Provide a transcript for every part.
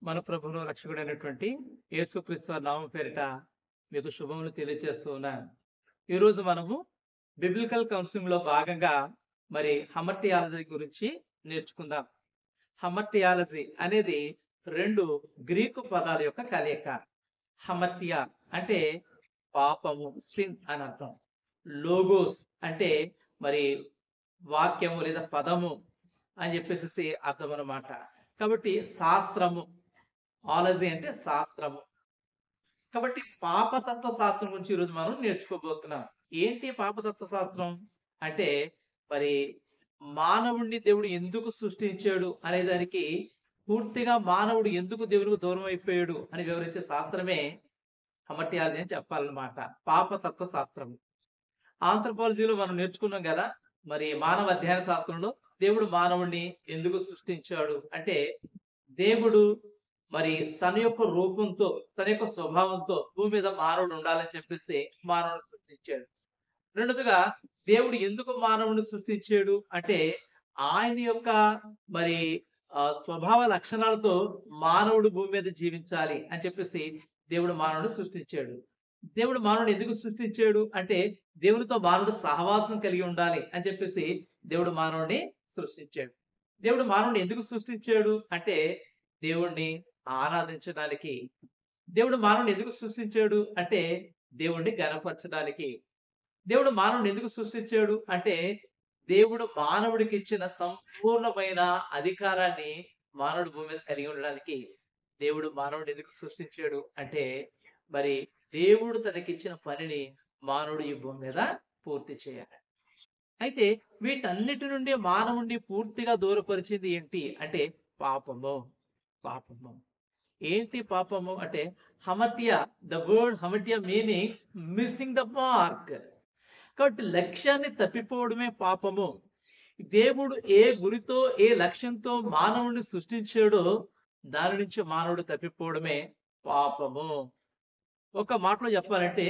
మన ప్రభువును రక్షకుడైనటువంటి యేసుక్రీస్తు వారి నామం పేరిట మీకు శుభములు తెలియజేస్తూ ఉన్నాను. ఈరోజు మనము బిబ్లికల్ కౌన్సిలింగ్ లో భాగంగా హమర్టియాలజీ గురించి నేర్చుకుందాం. హమర్టియాలజీ అనేది రెండు గ్రీకు పదాల యొక్క కలయిక. హమర్టియా అంటే పాపము, సిన్ అని అర్థం. లోగోస్ అంటే మరి వాక్యము లేదా పదము అని చెప్పేసి అర్థం అన్నమాట. కాబట్టి శాస్త్రము, ఆలజీ అంటే శాస్త్రము. కాబట్టి పాపతత్వ శాస్త్రం గురించి ఈరోజు మనం నేర్చుకోబోతున్నాం. ఏంటి పాపతత్వ శాస్త్రం అంటే మరి మానవుడిని దేవుడు ఎందుకు సృష్టించాడు అనే దానికి, పూర్తిగా మానవుడు ఎందుకు దేవునికి దూరం అయిపోయాడు అని వివరించే శాస్త్రమే హమర్టియాలజీ అని చెప్పాలన్నమాట. పాపతత్వ శాస్త్రం. ఆంథ్రోపాలజీలో మనం నేర్చుకున్నాం కదా, మరి మానవ అధ్యయన శాస్త్రంలో దేవుడు మానవుడిని ఎందుకు సృష్టించాడు అంటే, దేవుడు మరి తన యొక్క రూపంతో, తన యొక్క స్వభావంతో భూమి మీద మానవుడు ఉండాలని చెప్పేసి మానవుని సృష్టించాడు. రెండోదిగా, దేవుడు ఎందుకు మానవుని సృష్టించాడు అంటే, ఆయన యొక్క మరి స్వభావ లక్షణాలతో మానవుడు భూమి మీద జీవించాలి అని చెప్పేసి దేవుడు మానవుడిని సృష్టించాడు. దేవుడు మానవుడు ఎందుకు సృష్టించాడు అంటే, దేవునితో మానవుడు సహవాసం కలిగి ఉండాలి అని చెప్పేసి దేవుడు మానవుడిని సృష్టించాడు. దేవుడు మానవుడిని ఎందుకు సృష్టించాడు అంటే, దేవుణ్ణి ఆరాధించడానికి. దేవుడు మానవుని ఎందుకు సృష్టించాడు అంటే, దేవుణ్ణి గణపరచడానికి. దేవుడు మానవుని ఎందుకు సృష్టించాడు అంటే, దేవుడు మానవుడికి ఇచ్చిన సంపూర్ణమైన అధికారాన్ని మానవుడు భూమి మీద కలిగి ఉండడానికి దేవుడు మానవుడిని ఎందుకు సృష్టించాడు అంటే, మరి దేవుడు తనకిచ్చిన పనిని మానవుడు ఈ భూమి మీద పూర్తి చేయాలి. అయితే వీటన్నిటి నుండి మానవుడిని పూర్తిగా దూరపరిచింది ఏంటి అంటే పాపము. పాపము ఏంటి? పాపము అంటే hamartia, the word hamartia meanings missing the mark. కాబట్టి లక్ష్యాన్ని తప్పిపోవడమే పాపము. దేవుడు ఏ గురితో, ఏ లక్ష్యంతో మానవుడిని సృష్టించాడో దాని నుంచి మానవుడు తప్పిపోవడమే పాపము. ఒక మాటలో చెప్పాలంటే,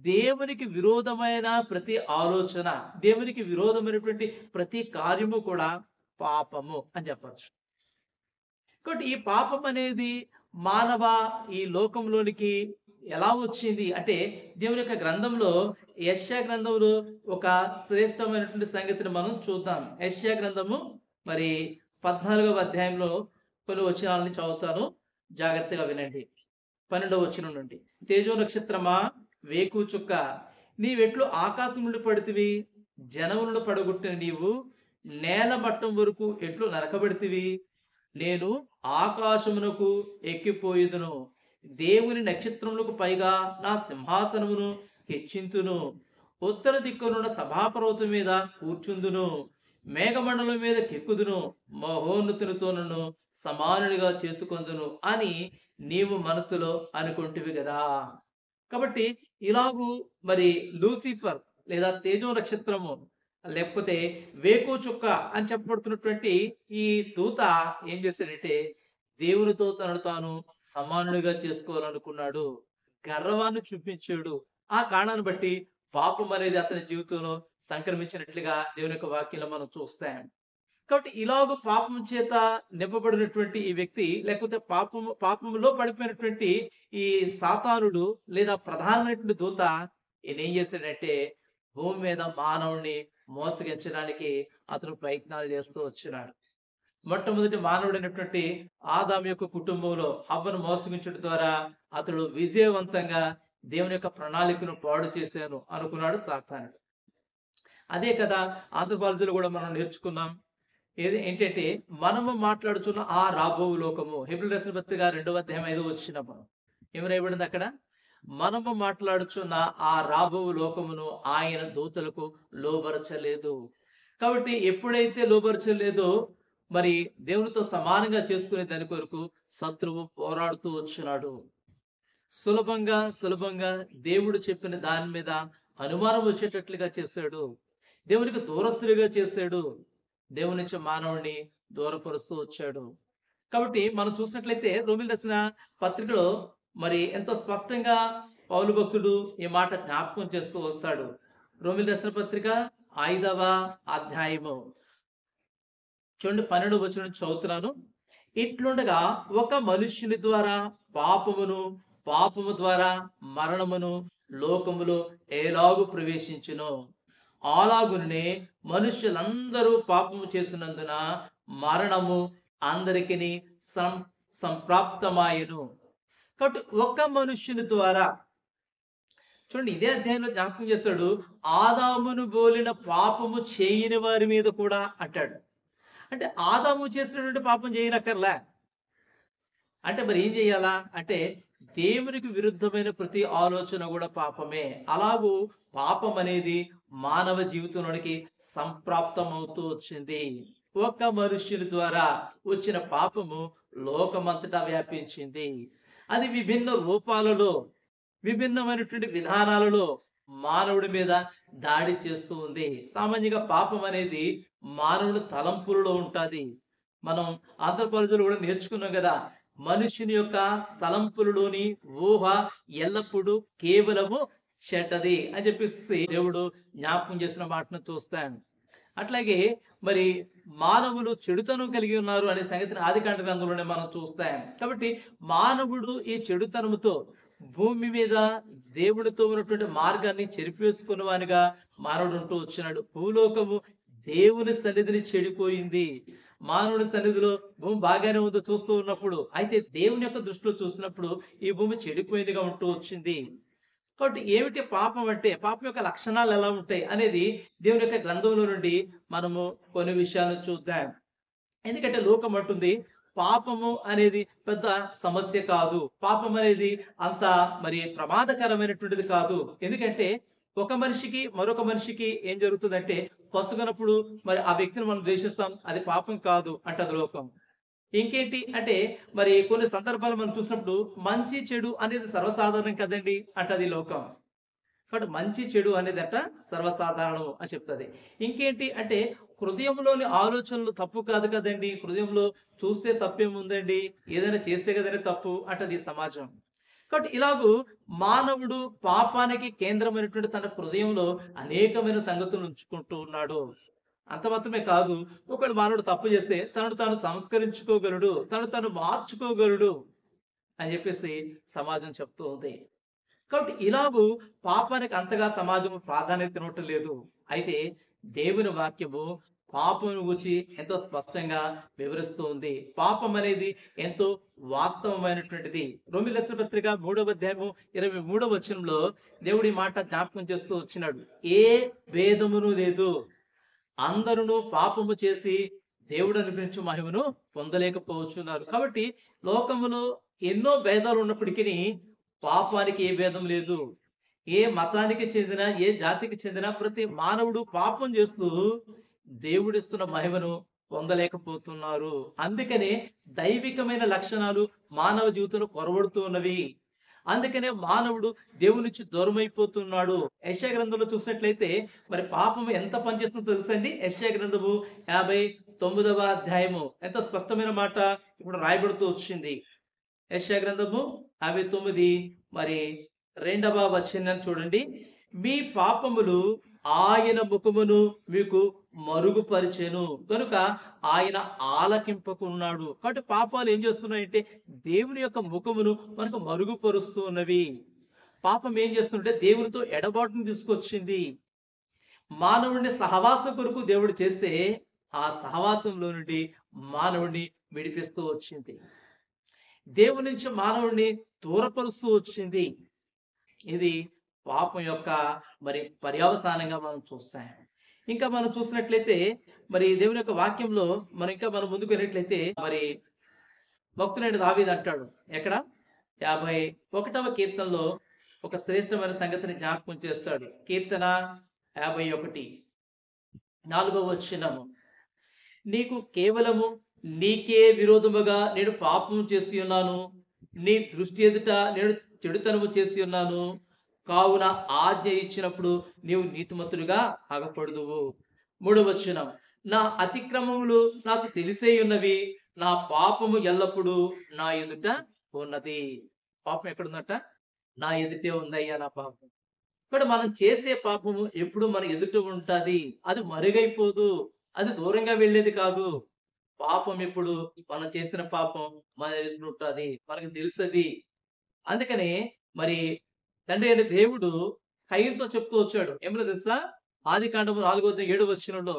దేవునికి విరోధమైన ప్రతి ఆలోచన, దేవునికి విరోధమైనటువంటి ప్రతి కార్యము కూడా పాపము అని చెప్పచ్చు. కాబట్టి ఈ పాపం అనేది ఈ లోకంలోనికి ఎలా వచ్చింది అంటే, దేవుని యొక్క గ్రంథంలో, యెషయా గ్రంథంలో ఒక శ్రేష్టమైనటువంటి సంగతిని మనం చూద్దాం. యెషయా గ్రంథము 14వ అధ్యాయంలో కొన్ని వచనాలని చదువుతాను, జాగ్రత్తగా వినండి. 12వ వచనం నుండి. తేజో నక్షత్రమా, వేకు చుక్క, నీవెట్లు ఆకాశం నుండి పడితివి, జనములను పడగొట్టిన నీవు నేల మట్టం వరకు ఎట్లు నరకబడితివి. నేను ఆకాశమునకు ఎక్కిపోయేదును, దేవుని నక్షత్రములకు పైగా నా సింహాసనమును హెచ్చింతును. ఉత్తర దిక్కునున్న సభాపర్వతం మీద కూర్చుందును, మేఘమండలం మీద కెక్కుదును, మహోన్నతునితో నన్ను సమానుడిగా చేసుకొందును అని నీవు మనసులో అనుకుంటువి కదా. కాబట్టి ఇలాగూ లూసిఫర్ లేదా తేజో నక్షత్రము, లేకపోతే వేకు చుక్క అని చెప్పబడుతున్నటువంటి ఈ దూత ఏం చేశాడంటే, దేవునితో తనను తాను సమానుడిగా చేసుకోవాలనుకున్నాడు. గర్వాన్ని చూపించాడు. ఆ కారణాన్ని బట్టి పాపం అనేది అతని జీవితంలో సంక్రమించినట్లుగా దేవుని యొక్క వాక్యంలో మనం చూస్తాం. కాబట్టి ఇలాగ పాపం చేత నింపబడినటువంటి ఈ వ్యక్తి, లేకపోతే పాపములో పడిపోయినటువంటి ఈ సాతానుడు లేదా ప్రధానమైనటువంటి దూత ఈయన ఏం చేశాడంటే, భూమి మీద మానవుడిని మోసగించడానికి అతను ప్రయత్నాలు చేస్తూ వచ్చినాడు. మొట్టమొదటి మానవుడైనటువంటి ఆదాము యొక్క కుటుంబంలో హవ్వను మోసగించడం ద్వారా అతడు విజయవంతంగా దేవుని యొక్క ప్రణాళికను పాడు చేశాను అనుకున్నాడు సాతానుడు. అదే కదా ఆంథ్రోపాలజీలో కూడా మనం నేర్చుకున్నాం. ఏంటంటే, మనము మాట్లాడుతున్న ఆ రాబో లోకము, హెబ్రీయులకు రాసిన పత్రిక 2వ అధ్యాయం 5వ వచనం ఏమి రాయబడింది అక్కడ? మనము మాట్లాడుచున్న ఆ రాబో లోకమును ఆయన దూతలకు లోబరచలేదు. కాబట్టి ఎప్పుడైతే లోబరచలేదో, దేవునితో సమానంగా చేసుకునే దాని కొరకు శత్రువు పోరాడుతూ వచ్చినాడు. సులభంగా దేవుడు చెప్పిన దాని మీద అనుమానం వచ్చేటట్లుగా చేశాడు. దేవునికి దూరస్తుడిగా చేశాడు. దేవుని నుంచి మానవుడిని దూరపరుస్తూ వచ్చాడు. కాబట్టి మనం చూసినట్లయితే రోమీయులకు రాసిన పత్రికలో ఎంతో స్పష్టంగా పౌలు భక్తుడు ఈ మాట జ్ఞాపకం చేస్తూ వస్తాడు. రోమీయులకు రాసిన పత్రిక 5వ అధ్యాయము చూడండి, 12వ వచనం చదువుతున్నాను. ఇట్లుండగా ఒక మనుష్యుని ద్వారా పాపమును, పాపము ద్వారా మరణమును లోకములో ఎలాగు ప్రవేశించునో అలాగునే మనుష్యులందరూ పాపము చేసినందున మరణము అందరికిని సంప్రాప్తమాయెను. కాబట్టి ఒక మనుష్యుని ద్వారా, చూడండి ఇదే అధ్యాయంలో జ్ఞాపకం చేస్తాడు, ఆదామును బోలిన పాపము చేయని వారి మీద కూడా అంటాడు. అంటే ఆదాము చేసినటువంటి పాపం చేయనక్కర్లే. అంటే మరి ఏం చేయాలా అంటే దేవునికి విరుద్ధమైన ప్రతి ఆలోచన కూడా పాపమే. అలాగూ పాపం అనేది మానవ జీవితంలోనికి సంప్రాప్తమవుతూ వచ్చింది. ఒక మనుష్యుని ద్వారా వచ్చిన పాపము లోకమంతటా వ్యాపించింది. అది విభిన్న రూపాలలో, విభిన్నమైనటువంటి విధానాలలో మానవుడి మీద దాడి చేస్తూ ఉంది. సామాన్యంగా పాపం అనేది మానవుడి తలంపులలో ఉంటుంది. మనం ఆంధ్రప్రదేశ్లో కూడా నేర్చుకున్నాం కదా, మనుషుని యొక్క తలంపులలోని ఊహ ఎల్లప్పుడూ కేవలము చెడ్డది అని చెప్పేసి దేవుడు జ్ఞాపకం చేసిన మాటను చూస్తాం. అట్లాగే మరి మానవులు చెడుతనం కలిగి ఉన్నారు అనే సంగతిని ఆదికాండ గ్రంథంలోనే మనం చూస్తాం. కాబట్టి మానవుడు ఈ చెడుతనముతో భూమి మీద దేవుడితో ఉన్నటువంటి మార్గాన్ని చెరిపేసుకున్న వానిగా మానవుడు ఉంటూ వచ్చినాడు. భూలోకము దేవుని సన్నిధిని చెడిపోయింది. మానవుని సన్నిధిలో భూమి బాగానే ఉందో చూస్తూ ఉన్నప్పుడు, అయితే దేవుని యొక్క దృష్టిలో చూసినప్పుడు ఈ భూమి చెడిపోయిందిగా ఉంటూ వచ్చింది. కాబట్టి ఏమిటి పాపం అంటే, పాపం యొక్క లక్షణాలు ఎలా ఉంటాయి అనేది దేవుని యొక్క గ్రంథంలో నుండి మనము కొన్ని విషయాలను చూద్దాం. ఎందుకంటే లోకం అంటుంది పాపము అనేది పెద్ద సమస్య కాదు, పాపం అనేది అంత మరి ప్రమాదకరమైనటువంటిది కాదు. ఎందుకంటే ఒక మనిషికి మరొక మనిషికి ఏం జరుగుతుందంటే, పసుగనప్పుడు మరి ఆ వ్యక్తిని మనం ద్వేషిస్తాం, అది పాపం కాదు అంటది లోకం. ఇంకేంటి అంటే మరి కొన్ని సందర్భాలు మనం చూసినప్పుడు మంచి చెడు అనేది సర్వసాధారణం కదండి అంటది లోకం. కాబట్టి మంచి చెడు అనేది అట సర్వసాధారణం అని చెప్తుంది. ఇంకేంటి అంటే హృదయంలోని ఆలోచనలు తప్పు కాదు కదండి, హృదయంలో చూస్తే తప్పేముందండి, ఏదైనా చేస్తే కదండి తప్పు అంటది సమాజం. కాబట్టి ఇలాగూ మానవుడు పాపానికి కేంద్రమైనటువంటి తన హృదయంలో అనేకమైన సంగతులు ఉంచుకుంటూ ఉన్నాడు. అంత మాత్రమే కాదు, ఒకడు మానవుడు తప్పు చేస్తే తనను తాను సంస్కరించుకోగలడు, తను తాను మార్చుకోగలడు అని చెప్పేసి సమాజం చెప్తూ ఉంది. కాబట్టి ఇలాగూ పాపానికి అంతగా సమాజం ప్రాధాన్యత ఇవ్వటం లేదు. అయితే దేవుని వాక్యము పాపం గురించి ఎంతో స్పష్టంగా వివరిస్తూ ఉంది. పాపం అనేది ఎంతో వాస్తవమైనటువంటిది. రోమీయులకు రాసిన పత్రిక 3వ అధ్యాయము 23వ వచనంలో దేవుడి మాట జ్ఞాపకం చేస్తూ వచ్చినాడు, ఏ భేదమును లేదు, అందరూ పాపము చేసి దేవుడు అనుగ్రహించు మహిమను పొందలేకపోతున్నారు. కాబట్టి లోకములో ఎన్నో భేదాలు ఉన్నప్పటికీ పాపానికి ఏ భేదం లేదు. ఏ మతానికి చెందిన, ఏ జాతికి చెందిన ప్రతి మానవుడు పాపం చేస్తూ దేవుడిస్తున్న మహిమను పొందలేకపోతున్నారు. అందుకనే దైవికమైన లక్షణాలు మానవ జీవితంలో కొరవడుతూ ఉన్నవి. అందుకనే మానవుడు దేవుని నుంచి దూరం అయిపోతున్నాడు. యెషయా గ్రంథంలో చూసినట్లయితే మరి పాపం ఎంత పనిచేస్తుందో తెలుసండి. యెషయా గ్రంథము 59వ అధ్యాయము ఎంత స్పష్టమైన మాట ఇప్పుడు రాయబడుతూ వచ్చింది. యెషయా గ్రంథము 59 మరి 2వ వచనం చూడండి. మీ పాపములు ఆయన ముఖమును మీకు మరుగుపరిచెను కనుక ఆయన ఆలకింపకున్నాడు. కాబట్టి పాపాలు ఏం చేస్తున్నాయంటే దేవుని యొక్క ముఖమును మనకు మరుగుపరుస్తూ ఉన్నవి. పాపం ఏం చేస్తుంటే దేవునితో ఎడబాటును తీసుకొచ్చింది. మానవుడిని సహవాసం కొరకు దేవుడు చేస్తే ఆ సహవాసంలో నుండి మానవుడిని విడిపిస్తూ వచ్చింది. దేవుని నుంచి మానవుడిని దూరపరుస్తూ వచ్చింది. ఇది పాపం యొక్క మరి పర్యవసానంగా మనం చూస్తాం. ఇంకా మనం చూసినట్లయితే మరి దేవుని యొక్క వాక్యంలో మనం ముందుకు వెళ్ళినట్లయితే మరి భక్తుడైన దావీదు అంటాడు, ఎక్కడ 51వ కీర్తనలో ఒక శ్రేష్టమైన సంగతిని జ్ఞాపకం చేస్తాడు. కీర్తన 51 4వ వచనము, నీకు కేవలము నీకే విరోధముగా నేను పాపం చేసి ఉన్నాను, నీ దృష్టి ఎదుట నేను చెడుతనము చేసి ఉన్నాను, కావున ఆజ్ఞ ఇచ్చినప్పుడు నీవు నీతిమంతుడిగా అగపడుదువు. 3వ వచనం, నా అతిక్రమములు నాకు తెలిసే ఉన్నవి, నా పాపము ఎల్లప్పుడూ నా ఎదుట ఉన్నది. పాపం ఎక్కడుందట? నా ఎదుటే ఉందయ్యా నా పాపం. ఇక్కడ మనం చేసే పాపము ఎప్పుడు మన ఎదుట ఉంటది. అది మరుగైపోదు, అది దూరంగా వెళ్ళేది కాదు. పాపం ఇప్పుడు మనం చేసిన పాపం మన ఎదుట ఉంటది. మనకు తెలుసది. అందుకని మరి తండ్రి అయిన దేవుడు కయీనుతో చెప్తూ వచ్చాడు. ఏమని తెలుసా? ఆదికాండము 4వ అధ్యాయం 7వ వచనంలో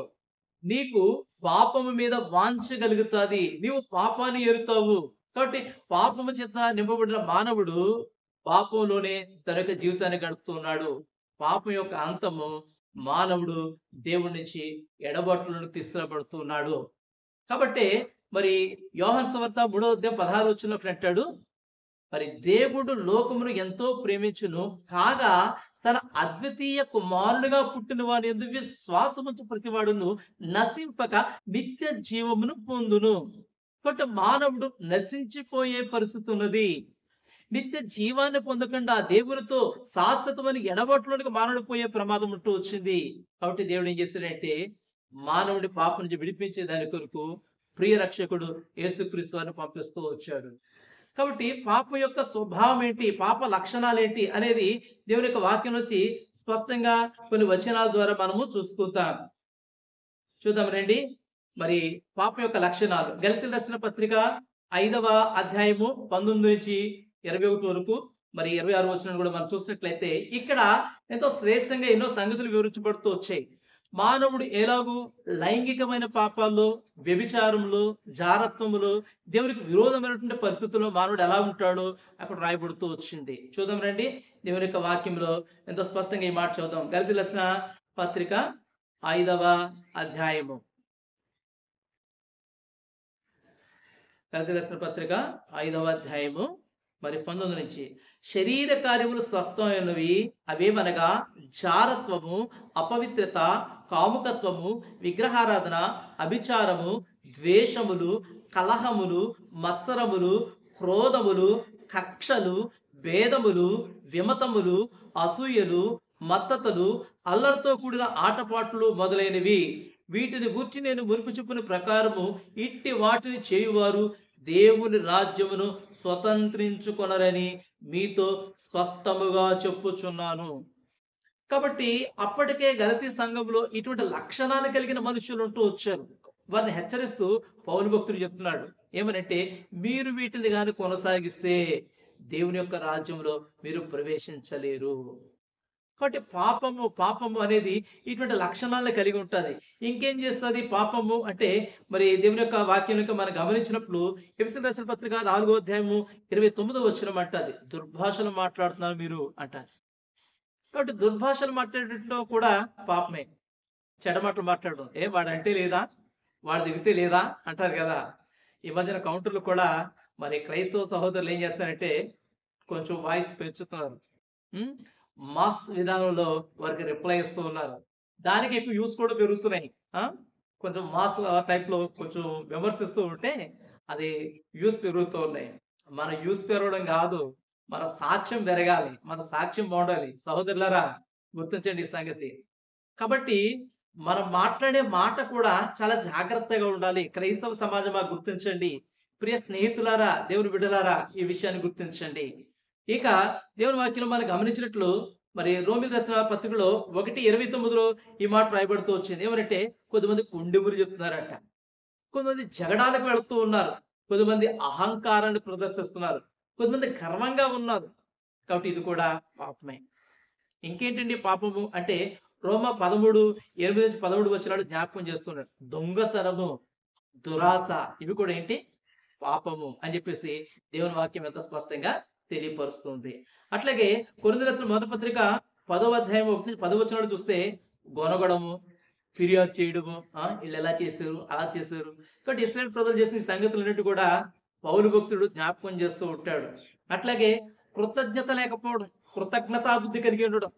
నీకు పాపము మీద వాంఛ కలుగుతాది. నీవు పాపాన్ని ఎరుతావు. కాబట్టి పాపము చేత నింపబడిన మానవుడు పాపంలోనే తన యొక్క జీవితాన్ని గడుపుతూ ఉన్నాడు. పాపం యొక్క అంతము మానవుడు దేవుడి నుంచి ఎడబాటులోకి తీసుకురాబడుతూ ఉన్నాడు. కాబట్టి మరి యోహాను సువార్త 3వ అధ్యాయం 16వ వచనంలో అంటాడు, మరి దేవుడు లోకమును ఎంతో ప్రేమించును కాగా తన అద్వితీయ కుమారుడుగా పుట్టిన వాని యందు విశ్వాసముంచు ప్రతివాడును నశింపక నిత్య జీవమును పొందును. కాబట్టి మానవుడు నశించిపోయే పరిస్థితి ఉన్నది. నిత్య జీవాన్ని పొందకుండా దేవునితో శాశ్వతమైన ఎడబాటులోనికి మానవుడు పోయే ప్రమాదం ఉంటూ వచ్చింది. కాబట్టి దేవుడు ఏం చేశాడంటే మానవుడి పాపం నుంచి విడిపించే దాని కొరకు ప్రియ రక్షకుడు యేసుక్రీస్తు వారిని పంపిస్తూ వచ్చాడు. కాబట్టి పాపం యొక్క స్వభావం ఏంటి, పాప లక్షణాలు ఏంటి అనేది దేవుని యొక్క వాక్యం నుంచి స్పష్టంగా కొన్ని వచనాల ద్వారా మనము చూద్దాం రండి. మరి పాపం యొక్క లక్షణాలు గలతీయులకు రాసిన పత్రిక 5వ అధ్యాయము 19 నుంచి 21 వరకు మరి 26 వచనం కూడా మనం చూసినట్లయితే ఇక్కడ ఎంతో శ్రేష్టంగా ఎన్నో సంగతులు వివరించబడుతూ వచ్చాయి. మానవుడు ఎలాగూ లైంగికమైన పాపాల్లో, వ్యభిచారంలో, జారత్వములో, దేవునికి విరోధమైనటువంటి పరిస్థితుల్లో మానవుడు ఎలా ఉంటాడో అక్కడ రాయబడుతూ వచ్చింది. చూద్దాం రండి. దేవుని యొక్క వాక్యంలో ఎంతో స్పష్టంగా ఈ మాట చూద్దాం. గలతీయులకు రాసిన పత్రిక 5వ అధ్యాయము. గలతీయులకు రాసిన పత్రిక 5వ అధ్యాయము మరి 19 నుంచి శరీర కార్యములు స్వస్థమైనవి అవేమనగా జారత్వము, అపవిత్రత, కాముకత్వము, విగ్రహారాధన, అభిచారము, ద్వేషములు, కలహములు, మత్సరములు, క్రోధములు, కక్షలు, భేదములు, విమతములు, అసూయలు, మత్తతలు, అల్లరితో కూడిన ఆటపాట్లు మొదలైనవి. వీటిని గూర్చి నేను మునుపు చెప్పిన ప్రకారము ఇట్టి వాటిని చేయువారు దేవుని రాజ్యమును స్వతంత్రించుకొనరని మీతో స్పష్టముగా చెప్పుచున్నాను. కాబట్టి అప్పటికే గలతీ సంఘంలో ఇటువంటి లక్షణాలు కలిగిన మనుషులు ఉంటూ వచ్చారు. వారిని హెచ్చరిస్తూ పౌలు భక్తుడు చెప్తున్నాడు ఏమనంటే, మీరు వీటిని గాని కొనసాగిస్తే దేవుని యొక్క రాజ్యంలో మీరు ప్రవేశించలేరు. కాబట్టి పాపము అనేది ఇటువంటి లక్షణాలను కలిగి ఉంటుంది. ఇంకేం చేస్తుంది పాపము అంటే, మరి దేవుని యొక్క వాక్యం యొక్క మనం గమనించినప్పుడు ఎఫెసీయులకు రాసిన పత్రిక 4వ అధ్యాయము 29వ వచనం అంటది, దుర్భాషలు మాట్లాడుతున్నారు మీరు అంటారు. కాబట్టి దుర్భాషలు మాట్లాడటం కూడా పాపమే. చెడమాటలు మాట్లాడడం, వాడంటే లేదా, వాడు దిగితే లేదా అంటారు కదా. ఈ మధ్యన కౌంటర్లు కూడా మరి క్రైస్తవ సహోదరులు ఏం చేస్తారంటే కొంచెం వాయిస్ పెంచుతున్నారు. మాస్ విధానంలో వారికి రిప్లై ఇస్తూ ఉన్నారు. దానికి ఎక్కువ యూస్ కూడా పెరుగుతున్నాయి. కొంచెం మాస్ టైప్ లో కొంచెం విమర్శిస్తూ ఉంటే అది యూస్ పెరుగుతూ ఉన్నాయి. మన యూస్ పెరగడం కాదు, మన సాక్ష్యం పెరగాలి, మన సాక్ష్యం బాగుండాలి. సహోదరులారా గుర్తించండి ఈ సంగతి. కాబట్టి మనం మాట్లాడే మాట కూడా చాలా జాగ్రత్తగా ఉండాలి. క్రైస్తవ సమాజమా గుర్తించండి. ప్రియ స్నేహితులారా, దేవుని బిడ్డలారా, ఈ విషయాన్ని గుర్తించండి. ఇక దేవుని వాక్యంలో మనం గమనించినట్లు మరి రోమిలకు రాసిన పత్రికలో 1:29లో ఈ మాట రాయబడుతూ వచ్చింది. ఏమంటే కొంతమంది కుండెములు చెప్తున్నారట, కొంతమంది జగడాలకు వెళుతూ ఉన్నారు, కొంతమంది అహంకారాన్ని ప్రదర్శిస్తున్నారు, కొంతమంది గర్వంగా ఉన్నారు. కాబట్టి ఇది కూడా పాపమే. ఇంకేంటండి పాపము అంటే, రోమా 13:8-13 వచనాలు జ్ఞాపకం చేస్తున్నాడు. దొంగతనము, దురాశ, ఇవి కూడా ఏంటి పాపము అని చెప్పేసి దేవుని వాక్యం ఎంత స్పష్టంగా తెలియపరుస్తుంది. అట్లాగే కొరింథీయులకు రాసిన మొదటి పత్రిక 10వ అధ్యాయం 1-10 వచనాలు చూస్తే గొనగడము, ఫిర్యాదు చేయడము, వీళ్ళు ఎలా చేశారు అలా చేశారు. కాబట్టి ఇశ్రాయేలు ప్రజలు చేసిన సంగతులన్నిటి కూడా పౌలు భక్తుడు జ్ఞాపకం చేస్తూ ఉంటాడు. అట్లాగే కృతజ్ఞత లేకపోవడం, కృతజ్ఞతా బుద్ధి కలిగి ఉండడం,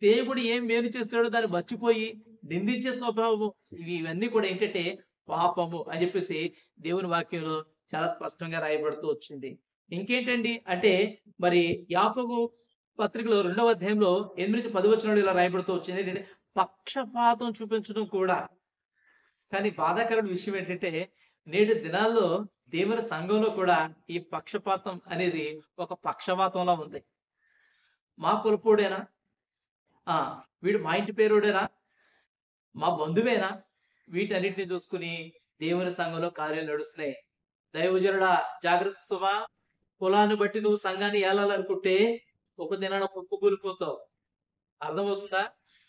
దేవుడు ఏం మేలు చేస్తాడో దాన్ని మర్చిపోయి నిందించే స్వభావము, ఇవన్నీ కూడా ఏంటంటే పాపము అని చెప్పేసి దేవుని వాక్యంలో చాలా స్పష్టంగా రాయబడుతూ వచ్చింది. ఇంకేంటండి అంటే, మరి యాకోబు పత్రికలో 2వ అధ్యాయంలో 8-10 వచనాలు ఇలా రాయబడుతూ వచ్చింది ఏంటంటే పక్షపాతం చూపించడం కూడా. కానీ బాధాకరమైన విషయం ఏంటంటే, నేటి దినాల్లో దేవుని సంఘంలో కూడా ఈ పక్షపాతం అనేది ఒక పక్షపాతంలా ఉంది. మా కులపోడేనా, వీడు మా ఇంటి పేరోడేనా, మా బంధువేనా, వీటన్నిటిని చూసుకుని దేవుని సంఘంలో కార్యాలు నడుస్తున్నాయి. దైవజనుడా జాగ్రత్త సుమా, కులాన్ని బట్టి నువ్వు సంఘాన్ని ఏలాలనుకుంటే ఒక దినాన కుప్పకూలిపోతావు. అర్థమవుతుందా?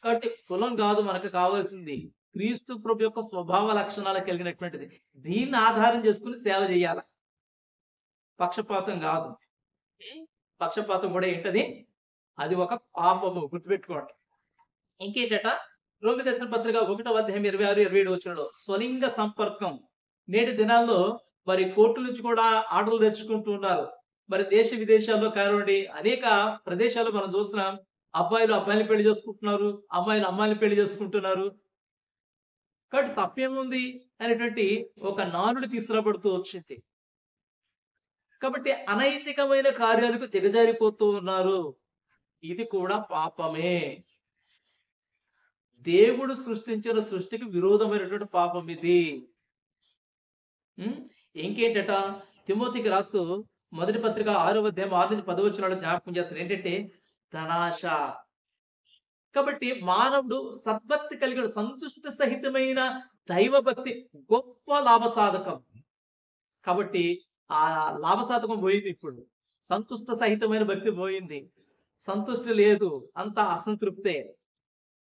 కాబట్టి కులం కాదు మనకు కావాల్సింది. క్రీస్తు ప్రభు యొక్క స్వభావ లక్షణాలు కలిగినటువంటిది. దీన్ని ఆధారం చేసుకుని సేవ చేయాలి. పక్షపాతం కాదు. పక్షపాతం కూడా ఏంటది? అది ఒక పాపము, గుర్తుపెట్టుకోండి. ఇంకేంటట, రోమి రాసిన పత్రిక 1వ అధ్యాయం 26, 27 వచనంలో స్వలింగ సంపర్కం. నేటి దినాల్లో మరి కోర్టు నుంచి కూడా ఆర్డర్లు తెచ్చుకుంటూ ఉన్నారు. మరి దేశ విదేశాల్లో కానివ్వండి, అనేక ప్రదేశాల్లో మనం చూస్తున్నాం. అబ్బాయిలు అబ్బాయిని పెళ్లి చేసుకుంటున్నారు, అమ్మాయిలు అమ్మాయిని పెళ్లి చేసుకుంటున్నారు. కాబట్టి తప్పేముంది అనేటువంటి ఒక నానుడి తీసుకురాబడుతూ వచ్చింది. కాబట్టి అనైతికమైన కార్యాలకు దిగజారిపోతూ ఉన్నారు. ఇది కూడా పాపమే. దేవుడు సృష్టించిన సృష్టికి విరోధమైనటువంటి పాపం ఇది. ఇంకేంటట, తిమోతికి రాస్తూ మొదటి పత్రిక 6వ అధ్యాయం 6 నుంచి 10 వచనాలు జ్ఞాపకం చేస్తారు. ఏంటంటే ధనాశ. కాబట్టి మానవుడు సద్భక్తి కలిగిన సంతుష్ట సహితమైన దైవభక్తి గొప్ప లాభసాధకం. కాబట్టి ఆ లాభసాధకం పోయింది. ఇప్పుడు సంతుష్ట సహితమైన భక్తి పోయింది. సంతుష్టి లేదు, అంతా అసంతృప్తే.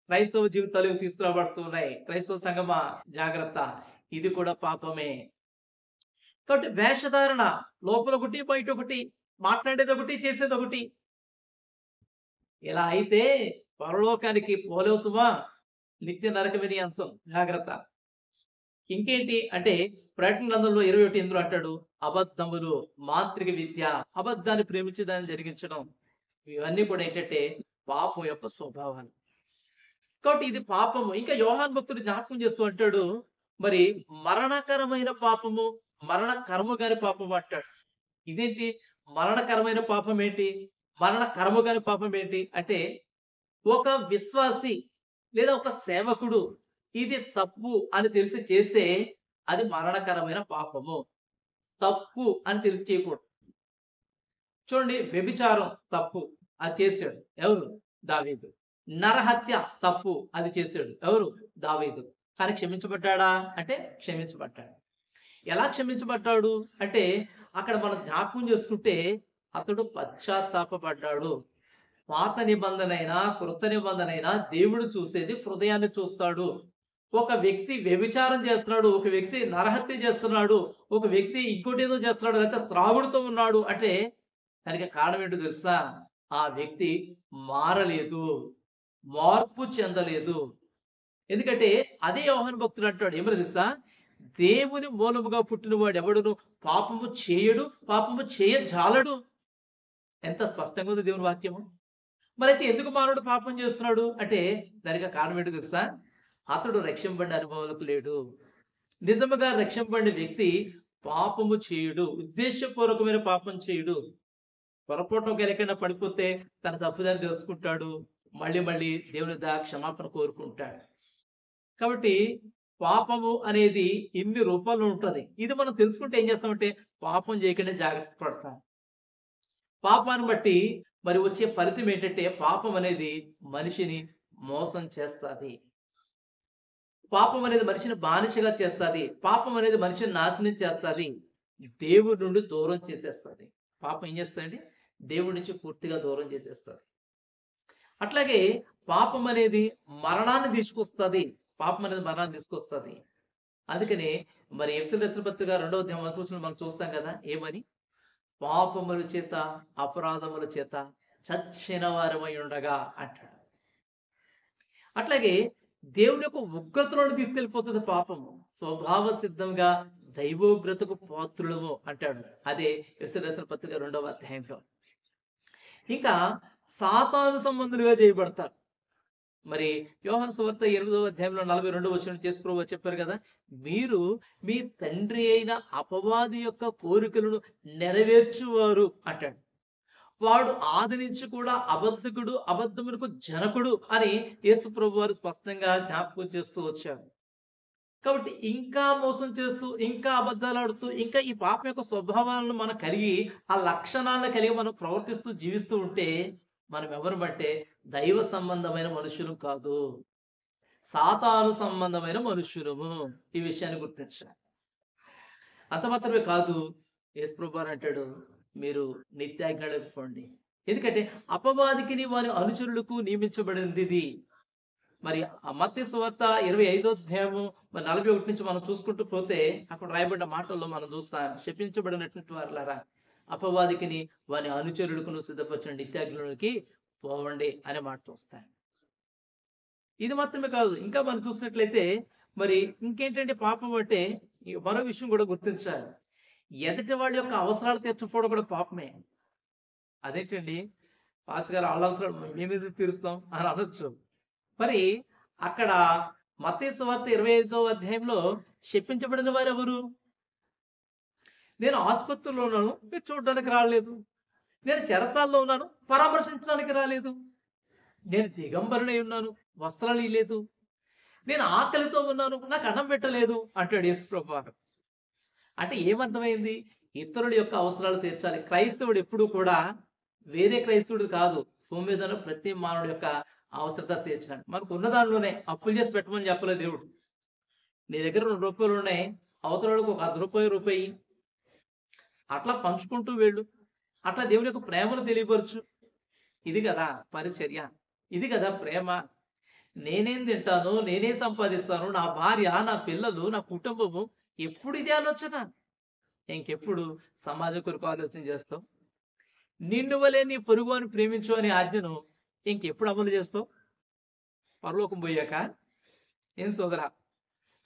క్రైస్తవ జీవితాలు తీసుకురాబడుతున్నాయి. క్రైస్తవ సంఘమా జాగ్రత్త, ఇది కూడా పాపమే. కాబట్టి వేషధారణ, లోపల ఒకటి బయట ఒకటి, మాట్లాడేది ఒకటి చేసేది ఒకటి. ఇలా అయితే పరలోకానికి పోలేవు సుమా, నిత్య నరకమిని అంతం. జాగ్రత్త. ఇంకేంటి అంటే ప్రకటన గ్రంథంలో 21 అంటాడు, అబద్ధములు, మాంత్రిక విద్య, అబద్ధాన్ని ప్రేమించి దాన్ని జరిగించడం, ఇవన్నీ కూడా ఏంటంటే పాపం యొక్క స్వభావాలు. కాబట్టి ఇది పాపము. ఇంకా యోహాను భక్తుడు జ్ఞాపకం చేస్తూ అంటాడు, మరి మరణకరమైన పాపము, మరణ కర్మ గాని పాపం అంటాడు. ఇదేంటి మరణకరమైన పాపం ఏంటి, మరణ కర్మ గాని పాపం ఏంటి అంటే, ఒక విశ్వాసి లేదా ఒక సేవకుడు ఇది తప్పు అని తెలిసి చేస్తే అది మరణకరమైన పాపము. తప్పు అని తెలిసి చేయకూడదు. చూడండి, వ్యభిచారం తప్పు, అది చేశాడు ఎవరు? దావీదు. నరహత్య తప్పు, అది చేశాడు ఎవరు? దావీదు. కానీ క్షమించబడ్డాడా అంటే క్షమించబడ్డాడు. ఎలా క్షమించబడ్డాడు అంటే అక్కడ మనం జ్ఞాపకం చేసుకుంటే అతడు పశ్చాత్తాపపడ్డాడు. పాత నిబంధన అయినా కృత నిబంధన అయినా దేవుడు చూసేది హృదయాన్ని చూస్తాడు. ఒక వ్యక్తి వ్యభిచారం చేస్తున్నాడు, ఒక వ్యక్తి నరహత్య చేస్తున్నాడు, ఒక వ్యక్తి ఇంకోటి ఏదో చేస్తున్నాడు, లేకపోతే త్రాగుడుతో ఉన్నాడు అంటే దానికి కారణం ఏంటో తెలుసా? ఆ వ్యక్తి మారలేదు, మార్పు చెందలేదు. ఎందుకంటే అదే యోహాను భక్తుడు అంటాడు, ఏమని తెలుసా? దేవుని మూలముగా పుట్టినవాడు ఎవడును పాపము చేయడు, పాపము చేయజాలడు. ఎంత స్పష్టంగా ఉంది దేవుని వాక్యము. మరైతే ఎందుకు మానవుడు పాపం చేస్తున్నాడు అంటే దానికి కారణం ఏంటో తెలుసా? అతడు రక్షింపబడిన అనుభవాలకు లేడు. నిజముగా రక్షింపబడిన వ్యక్తి పాపము చేయుడు, ఉద్దేశపూర్వకమైన పాపం చేయుడు. పొరపాటున ఎక్కడైనా పడిపోతే తన తప్పుదని తెలుసుకుంటాడు, మళ్ళీ మళ్ళీ దేవుని క్షమాపణ కోరుకుంటాడు. కాబట్టి పాపము అనేది ఇన్ని రూపాల్లో ఉంటుంది. ఇది మనం తెలుసుకుంటే ఏం చేస్తామంటే పాపం చేయకుండా జాగ్రత్త పడతాం. పాపాన్ని బట్టి మరి వచ్చే ఫలితం ఏంటంటే పాపం అనేది మనిషిని మోసం చేస్తుంది. పాపం అనేది మనిషిని బానిసగా చేస్తుంది. పాపం అనేది మనిషిని నాశనం చేస్తుంది, దేవుడి నుండి దూరం చేసేస్తుంది. పాపం ఏం చేస్తుందండి? దేవుడి నుంచి పూర్తిగా దూరం చేసేస్తుంది. అట్లాగే పాపం అనేది మరణాన్ని తీసుకొస్తుంది. పాపం అనేది మరణాన్ని తీసుకొస్తుంది. అందుకని మరి ఎఫెసీయులకు రాసిన పత్రిక 2వ అధ్యాయం 1వ వచనంలో మనం చూస్తాం కదా, ఏమని? పాపముల చేత అపరాధముల చేత చచ్చిన వారమై ఉండగా అంటాడు. అట్లాగే దేవుని యొక్క ఉగ్రతలోకి తీసుకెళ్లిపోతుంది పాపము. స్వభావ సిద్ధంగా దైవోగ్రతకు పాత్రులము అంటాడు. అదే ఎఫెసీయులకు రాసిన పత్రిక 2వ అధ్యాయంలో. ఇంకా సాతాను సంబంధులుగా చేయబడతారు. మరి యోహాను సువార్త 8వ అధ్యాయంలో 42వ వచనం యేసు ప్రభువు చెప్పారు కదా, మీరు మీ తండ్రి అయిన అపవాది యొక్క కోరికలను నెరవేర్చువారు అంటాడు. వాడు ఆది నుంచి కూడా అబద్ధకుడు, అబద్ధములకు జనకుడు అని యేసు ప్రభు వారు స్పష్టంగా జ్ఞాపకం చేస్తూ వచ్చారు. కాబట్టి ఇంకా మోసం చేస్తూ, ఇంకా అబద్ధాలు ఆడుతూ, ఇంకా ఈ పాపం యొక్క స్వభావాలను మనం కలిగి, ఆ లక్షణాలను కలిగి మనం ప్రవర్తిస్తూ జీవిస్తూ ఉంటే మనం ఎవరు బట్టే దైవ సంబంధమైన మనుషులు కాదు, సాతాను సంబంధమైన మనుషులము. ఈ విషయాన్ని గుర్తించాలి. అంత మాత్రమే కాదు, యేసు ప్రభువారు అంటాడు, మీరు నిత్యాజ్ఞలకు పోండి. ఎందుకంటే అపవాదికిని వారి అనుచరులకు నియమించబడింది ఇది. మరి ఆ మత్తయి సువార్త 25వ అధ్యాయము మరి 41 నుంచి మనం చూసుకుంటూ పోతే అక్కడ రాయబడిన మాటల్లో మనం చూస్తాం, శపించబడినటువంటి వారులారా, అపవాదికిని వారి అనుచరులకు సిద్ధపరచిన నిత్యాగ్నిలోకి పోవండి అనే మాట చూస్తాం. ఇది మాత్రమే కాదు, ఇంకా మనం చూసినట్లయితే మరి ఇంకేంటంటే పాపం అంటే మరో విషయం కూడా గుర్తించాలి. ఎదుటి వాళ్ళ యొక్క అవసరాలు తీర్చకపోవడం కూడా పాపమే. అదేంటండి, పాస్టర్ గారు వాళ్ళ అవసరాలు మేమేది తీరుస్తాం అని అనొచ్చు. మరి అక్కడ మత్తయి సువార్త 25వ అధ్యాయంలో శపించబడిన వారు ఎవరు? నేను ఆసుపత్రిలో ఉన్నాను, మీరు చూడడానికి రాలేదు. నేను చెరసాల్లో ఉన్నాను, పరామర్శించడానికి రాలేదు. నేను దిగంబరునై ఉన్నాను, వస్త్రాలు ఇవ్వలేదు. నేను ఆకలితో ఉన్నాను, నాకు అన్నం పెట్టలేదు అంటాడు యేసు ప్రభువారు. అంటే ఏమర్థమైంది? ఇతరుల యొక్క అవసరాలు తీర్చాలి. క్రైస్తవుడు ఎప్పుడు కూడా వేరే క్రైస్తవుడు కాదు, భూమి మీద ఉన్న ప్రతి మానవుడి యొక్క అవసరత తీర్చడానికి. మనకు ఉన్న దానిలోనే అప్పులు చేసి పెట్టమని చెప్పలేదు దేవుడు. నీ దగ్గర ₹2 ఉన్నాయి, అవతలకి ఒక ₹10 అట్లా పంచుకుంటూ వెళ్ళు. అట్లా దేవుని యొక్క ప్రేమను తెలియపరచు. ఇది కదా పరిచర్య, ఇది కదా ప్రేమ. నేనేం తింటాను, నేనే సంపాదిస్తాను, నా భార్య, నా పిల్లలు, నా కుటుంబము. ఎప్పుడు ఇదే ఆలోచన? ఇంకెప్పుడు సమాజం కొరకు ఆలోచన చేస్తావు? నిన్ను వలే నీ పొరుగు అని ప్రేమించు అనే ఆజ్ఞను ఇంకెప్పుడు అమలు చేస్తావు? పరలోకం పోయాక? ఏం సోదరా?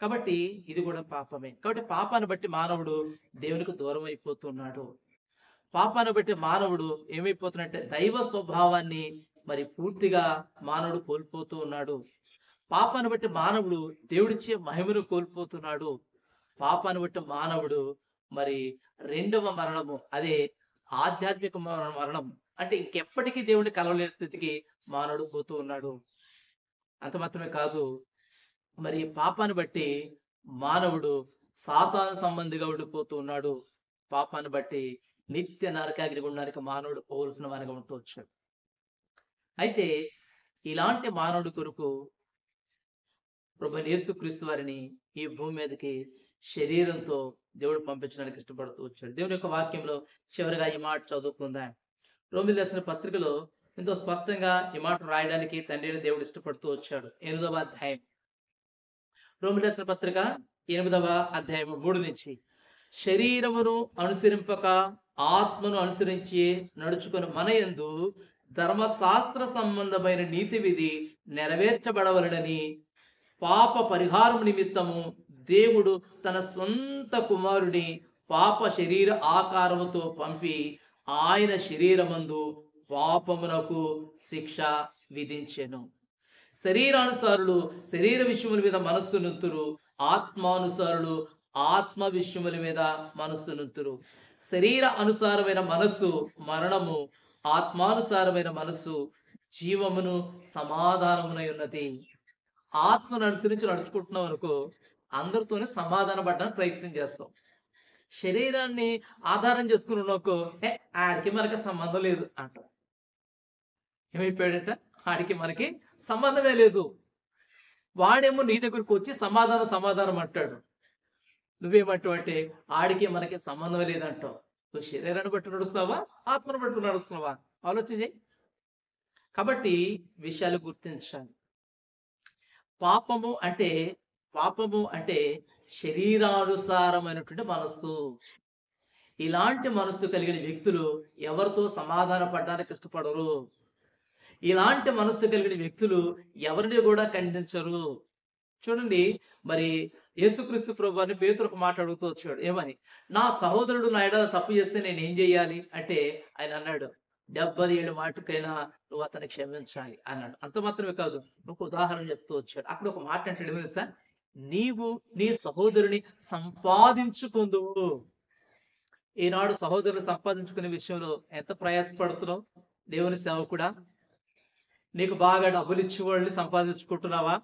కాబట్టి ఇది కూడా పాపమే. కాబట్టి పాపాన్ని బట్టి మానవుడు దేవునికి దూరం అయిపోతున్నాడు. పాపాన్ని బట్టి మానవుడు ఏమైపోతున్నట్టే దైవ స్వభావాన్ని మరి పూర్తిగా మానవుడు కోల్పోతూ ఉన్నాడు. పాపాన్ని బట్టి మానవుడు దేవుడిచ్చే మహిమను కోల్పోతున్నాడు. పాపాన్ని బట్టి మానవుడు మరి రెండవ మరణము, అదే ఆధ్యాత్మిక మరణం, అంటే ఇంకెప్పటికీ దేవుడిని కలవలేని స్థితికి మానవుడు పోతూ ఉన్నాడు. అంత మాత్రమే కాదు, మరి పాపాన్ని బట్టి మానవుడు సాతాను సంబంధిగా ఉండిపోతూ ఉన్నాడు. పాపాన్ని బట్టి నిత్య నరకాగ్ని గుండానికి మానవుడు పోవలసిన వానిగా ఉంటూ వచ్చాడు. అయితే ఇలాంటి మానవుడి కొరకు ప్రభువైన యేసుక్రీస్తు వారిని ఈ భూమి మీదకి శరీరంతో దేవుడు పంపించడానికి ఇష్టపడుతూ వచ్చాడు. దేవుని యొక్క వాక్యంలో చివరిగా ఈ మాట చదువుకుందాం. రోమీయులకు రాసిన పత్రికలో ఎంతో స్పష్టంగా ఈ మాట రాయడానికి తండ్రిని దేవుడు ఇష్టపడుతూ వచ్చాడు. 8వ అధ్యాయం, రోమీయులకు రాసిన పత్రిక 8వ అధ్యాయం 3 నుంచి, శరీరమును అనుసరింపక ఆత్మను అనుసరించి నడుచుకుని మన యందు ధర్మశాస్త్ర సంబంధమైన నీతి విధి నెరవేర్చబడవలనని పాప పరిహారం నిమిత్తము దేవుడు తన సొంత కుమారుని పాప శరీర ఆకారముతో పంపి ఆయన శరీరమందు పాపమునకు శిక్ష విధించెను. శరీరానుసారులు శరీర విషయముల మీద మనస్సు నుంతురు, ఆత్మానుసారులు ఆత్మ విషయముల మీద మనస్సు నుంతురు. శరీర అనుసారమైన మనస్సు మరణము, ఆత్మానుసారమైన మనస్సు జీవమును సమాధానమునై ఉన్నది. ఆత్మను అనుసరించి నడుచుకుంటున్నాం అనుకో, అందరితోనే సమాధాన పడడానికి ప్రయత్నం చేస్తాం. శరీరాన్ని ఆధారం చేసుకుని ఉన్నకో, ఆడికి మనకి సంబంధం లేదు అంటాం. ఏమైపోయాడట? ఆడికి మనకి సంబంధమే లేదు. వాడేమో నీ దగ్గరకు వచ్చి సమాధానం అంటాడు. నువ్వేమంటావు అంటే ఆడికి మనకి సంబంధమే లేదంటావు. నువ్వు శరీరాన్ని బట్టి నడుస్తావా, ఆత్మను బట్టి నడుస్తున్నావా? ఆలోచన చేయి. కాబట్టి విషయాలు గుర్తించాలి. పాపము అంటే శరీరానుసారమైనటువంటి మనస్సు. ఇలాంటి మనస్సు కలిగిన వ్యక్తులు ఎవరితో సమాధాన పడడానికి ఇష్టపడరు. ఇలాంటి మనస్సు కలిగిన వ్యక్తులు ఎవరిని కూడా ఖండించరు. చూడండి, మరి యేసుక్రీస్తు ప్రభువుని పేతురు ఒక మాట అడుగుతూ వచ్చాడు. ఏమని? నా సహోదరుడు నా ఎడల తప్పు చేస్తే నేను ఏం చేయాలి అంటే, ఆయన అన్నాడు, 77 మాటకైనా నువ్వు అతన్ని క్షమించాలి అన్నాడు. అంత మాత్రమే కాదు, ఒక ఉదాహరణ చెప్తూ వచ్చాడు. అక్కడ ఒక మాట అంటాడు, తెలుసా? నీవు నీ సహోదరుని సంపాదించుకుందువు. ఈనాడు సహోదరుని సంపాదించుకునే విషయంలో ఎంత ప్రయాసపడుతున్నావు? దేవుని సేవకుడా, నీకు బాగా డబ్బులు ఇచ్చి వాళ్ళని సంపాదించుకుంటున్నావా?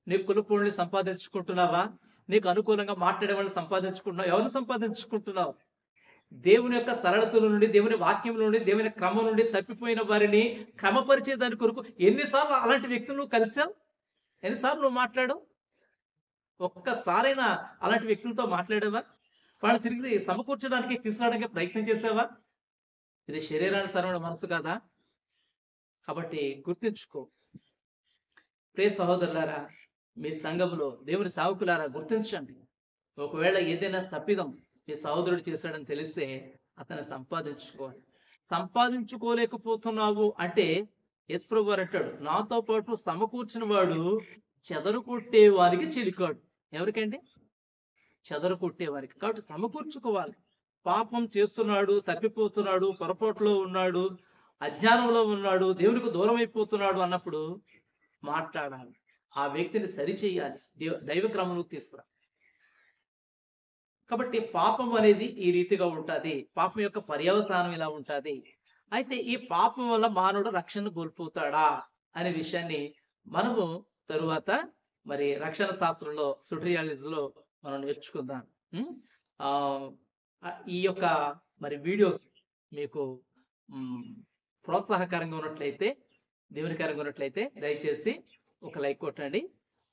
నీ కులపుల్ని సంపాదించుకుంటున్నావా? నీకు అనుకూలంగా మాట్లాడే వాళ్ళని సంపాదించుకుంటున్నావు? ఎవరిని సంపాదించుకుంటున్నావు? దేవుని యొక్క సరళతల నుండి, దేవుని వాక్యం నుండి, దేవుని క్రమం నుండి తప్పిపోయిన వారిని క్రమపరిచే దాని కొరకు ఎన్నిసార్లు అలాంటి వ్యక్తులు నువ్వు కలిసావు? ఎన్నిసార్లు నువ్వు మాట్లాడావు? ఒక్కసారైనా అలాంటి వ్యక్తులతో మాట్లాడావా? వాళ్ళు తిరిగి సమకూర్చడానికి తీసుకురావడానికి ప్రయత్నం చేసావా? ఇది శరీరానుసారమైన మనసు కాదా? కాబట్టి గుర్తుంచుకో. ప్రియ సహోదరులారా, మీ సంఘములో దేవుని సేవకులారా గుర్తించండి. ఒకవేళ ఏదైనా తప్పిదం మీ సహోదరుడు చేశాడని తెలిస్తే అతన్ని సంపాదించుకోవాలి. సంపాదించుకోలేకపోతున్నావు అంటే యేసుప్రభు వారు అంటాడు, నాతో పాటు సమకూర్చిన వాడు చెదరు కొట్టే వారికి చిలికాడు. ఎవరికండి? చెదరు కొట్టే వారికి. కాబట్టి సమకూర్చుకోవాలి. పాపం చేస్తున్నాడు, తప్పిపోతున్నాడు, పొరపాటులో ఉన్నాడు, అజ్ఞానంలో ఉన్నాడు, దేవునికి దూరం అయిపోతున్నాడు అన్నప్పుడు మాట్లాడాలి. ఆ వ్యక్తిని సరిచేయాలి, దైవ క్రమంలోకి తీసుకురా. కాబట్టి పాపం అనేది ఈ రీతిగా ఉంటుంది. పాపం యొక్క పర్యవసానం ఇలా ఉంటుంది. అయితే ఈ పాపం వల్ల మానవుడు రక్షణ కోల్పోతాడా అనే విషయాన్ని మనము తరువాత మరి రక్షణ శాస్త్రంలో సుట్రియాలిజంలో మనం నేర్చుకుందాం. ఈ యొక్క మరి వీడియోస్ మీకు ప్రోత్సాహకరంగా ఉన్నట్లయితే, దేవునికరంగా ఉన్నట్లయితే దయచేసి ఒక లైక్ కొట్టండి.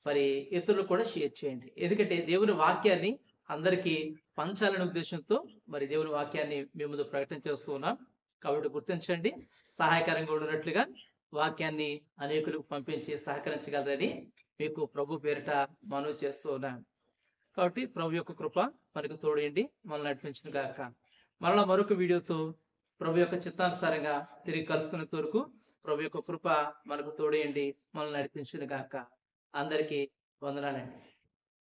మరి ఇతరులు కూడా షేర్ చేయండి. ఎందుకంటే దేవుని వాక్యాన్ని అందరికీ పంచాలనే ఉద్దేశంతో మరి దేవుని వాక్యాన్ని మీ ముందు ప్రకటన చేస్తూ ఉన్నాం. కాబట్టి గుర్తించండి. సహాయకరంగా ఉన్నట్లుగా వాక్యాన్ని అనేకులకు పంపించి సహకరించగలరని మీకు ప్రభు పేరిట మనవి చేస్తూ ఉన్నాను. కాబట్టి ప్రభు యొక్క కృప మనకు తోడేయండి, మనల్ని నడిపించిన గాక. మరలా మరొక వీడియోతో ప్రభు యొక్క చిత్తానుసారంగా తిరిగి కలుసుకునేంత వరకు ప్రభు యొక్క కృప మనకు తోడేయండి, మనల్ని నడిపించిన గాక. అందరికీ వందనాలండి.